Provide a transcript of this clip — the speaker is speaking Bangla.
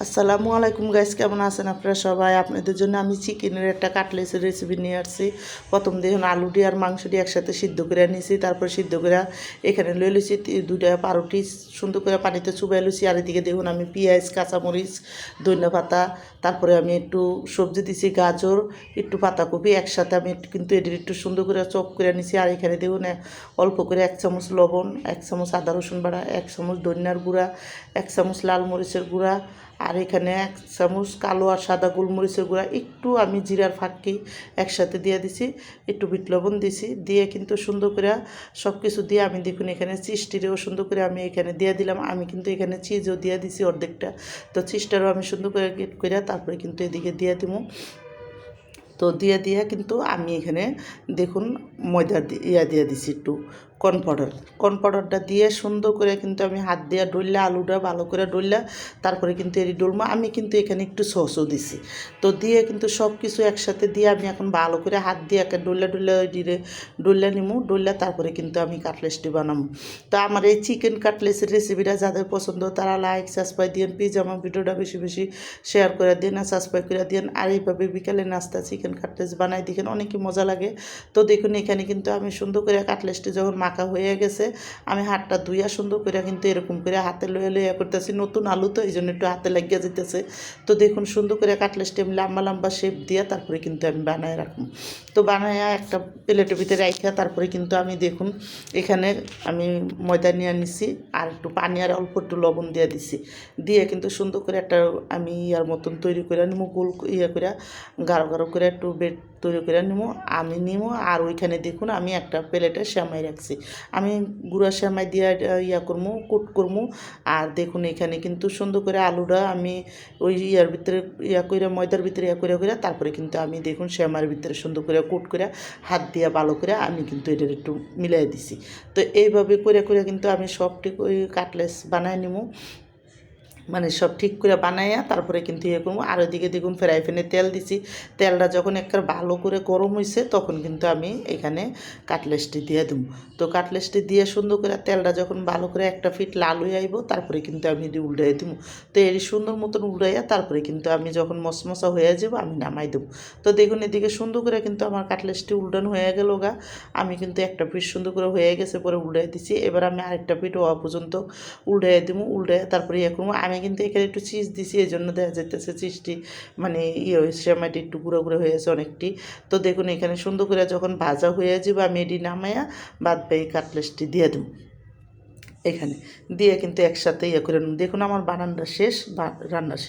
আসসালামু আলাইকুম গাইস, কেমন আছেন আপনারা সবাই? আপনাদের জন্য আমি চিকেনের একটা কাটলেসের রেসিপি নিয়ে আসছি। প্রথম দেখুন আলুটি আর মাংসটি একসাথে সিদ্ধ করে নিয়েছি, তারপর সিদ্ধ করে এখানে লয়ে লুছি দুইটা পাউরুটি সুন্দর করে পানিতে চুবাই লুছি। আর এদিকে দেখুন আমি পেঁয়াজ, কাঁচামরিচ, ধনিয়া পাতা, তারপরে আমি একটু সবজি দিছি, গাজর, একটু পাতাকপি একসাথে আমি কিন্তু এটি একটু সুন্দর করে চপ করে নিছি। আর এখানে দেখুন অল্প করে 1 চামচ লবণ, 1 চামচ আদা রসুন বাটা, 1 চামচ ধনিয়ার গুঁড়া, 1 চামচ লাল মরিচের গুঁড়া, আর এখানে 1 চামচ কালো আর সাদা গোলমরিচের গুঁড়া, একটু আমি জিরার ফাঁকি একসাথে দিয়ে দিছি, একটু বিট লবণ দিছি, দিয়ে কিন্তু সুন্দর করে সব কিছু দিয়ে আমি দেখুন এখানে চিজটিরেও সুন্দর করে আমি এখানে দিয়ে দিলাম। আমি কিন্তু এখানে চিজও দিয়ে দিছি অর্ধেকটা, তো চিজটারও আমি সুন্দর করে গেট করে তারপরে কিন্তু এদিকে দিয়ে দিব। তো দিয়ে কিন্তু আমি এখানে দেখুন ময়দা দিয়ে দিছি, একটু কর্ন পাউডারটা দিয়ে সুন্দর করে কিন্তু আমি হাত দিয়ে ডললে আলুটা ভালো করে ডললে তারপরে কিন্তু এটি ডলমা। আমি কিন্তু এখানে একটু সসও দিছি। তো দিয়ে কিন্তু সব কিছু একসাথে দিয়ে আমি এখন ভালো করে হাত দিয়ে একে ডললে নিমু, ডললে তারপরে কিন্তু আমি কাটলেসটি বানাবো। তো আমার এই চিকেন কাটলেসের রেসিপিটা যাদের পছন্দ তারা লাইক সাবস্ক্রাইব দিন প্লিজ, আমার ভিডিওটা বেশি বেশি শেয়ার করে দিন আর সাবস্ক্রাইব করে দিন। আর এইভাবে বিকালে নাস্তা চিকেন কাটলেস বানাই দেখেন, অনেকই মজা লাগে। তো দেখুন এখানে কিন্তু আমি সুন্দর করে কাটলেসটি যখন মাখা হয়ে গেছে, আমি হাতটা ধুইয়া সুন্দর করে কিন্তু এরকম করে হাতে লইয়া করতেছি। নতুন আলু তো এই জন্য একটু হাতে লাগিয়ে যেতেছে। তো দেখুন সুন্দর করে কাটলেসটি আমি লম্বা লম্বা শেপ দিয়ে তারপরে কিন্তু আমি বানায় রাখবো। তো বানাইয়া একটা প্লেটের ভিতরে রাখা তারপরে কিন্তু আমি দেখুন এখানে আমি ময়দা নিয়ে নিছি, আর একটু পানি আর অল্প একটু লবণ দিয়ে দিছি, দিয়ে কিন্তু সুন্দর করে একটা আমি ইয়ার মতন তৈরি করে নিবো, গোল করে গাঢ় গাঢ় করে একটু বেড তৈরি করে নিবো, আমি নিবো। আর ওইখানে দেখুন আমি একটা প্লেটে সেমাই রাখছি, আমি গুঁড়া সেমাই দিয়ে করবো, কুট করবো। আর দেখুন এখানে কিন্তু সুন্দর করে আলুটা আমি ওই ইয়ার ভিতরে করে ময়দার ভিতরে করে তারপরে কিন্তু আমি দেখুন সেমাইয়ের ভিতরে সুন্দর করে কুট করে হাত দিয়ে ভালো করে আমি কিন্তু এটার একটু মিলাই দিছি। তো এইভাবে করে কিন্তু আমি সবটি ওই কাটলেস বানায় নিবো, মানে সব ঠিক করে বানাইয়া তারপরে কিন্তু করবো। আর ওইদিকে দেখুন ফ্রাই প্যানে তেল দিছি, তেলটা যখন একটা ভালো করে গরম হয়েছে তখন কিন্তু আমি এখানে কাটলেসটি দিয়ে দেবো। তো কাটলেসটি দিয়ে সুন্দর করে তেলটা যখন ভালো করে একটা ফিট লাল হয়ে আইব তারপরে কিন্তু আমি এটি উল্টাই দেবো। তো এটি সুন্দর মতন উল্টাইয়া তারপরে কিন্তু আমি যখন মশমশা হয়ে যাব আমি নামাই দেবো। তো দেখুন এদিকে সুন্দর করে কিন্তু আমার কাটলেসটি উল্টানো হয়ে গেল গা, আমি কিন্তু একটা পিঠ সুন্দর করে হয়ে গেছে পরে উল্টাই দিছি। এবার আমি আরেকটা পিঠ হওয়া পর্যন্ত উল্টাই দেবো, উল্টাইয়া তারপরে করবো। আমি কিন্তু এখানে একটু চিজ দিছি, এই জন্য দেখা যাইতেছে চিজটি মানে সেমাইটি একটু গুঁড়ো গুঁড়ো হয়েছে অনেকটি। তো দেখুন এখানে সুন্দর করে যখন ভাজা হয়ে যাবে আমি এটি নামাইয়া বাদ বাকি কাটলেসটি দিয়ে দেবো এখানে, দিয়ে কিন্তু একসাথে করে নেব। দেখুন আমার বানানটা শেষ, রান্না শেষ।